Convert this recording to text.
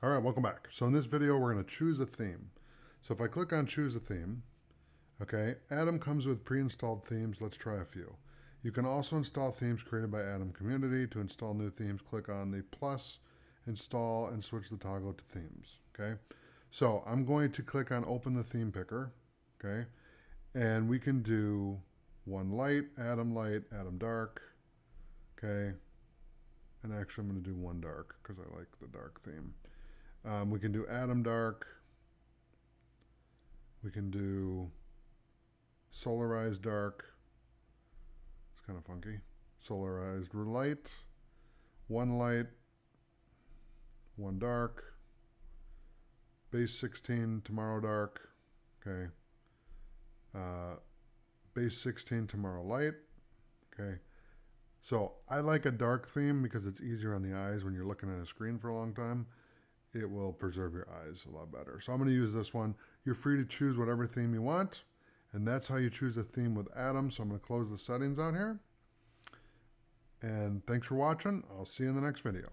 All right, welcome back. So in this video, we're going to choose a theme. So if I click on choose a theme, okay, Atom comes with pre-installed themes. Let's try a few. You can also install themes created by Atom Community. To install new themes, click on the plus, install, and switch the toggle to themes, okay? So I'm going to click on open the theme picker, okay? And we can do one light, Atom dark, okay? And actually I'm going to do one dark because I like the dark theme. We can do Atom dark. We can do solarized dark. It's kind of funky. Solarized light, one dark, base 16 tomorrow dark, okay. Base 16 tomorrow light, okay. So I like a dark theme because it's easier on the eyes when you're looking at a screen for a long time. It will preserve your eyes a lot better. So I'm going to use this one. You're free to choose whatever theme you want, and that's how you choose a theme with Atom. So I'm going to close the settings out here. And thanks for watching. I'll see you in the next video.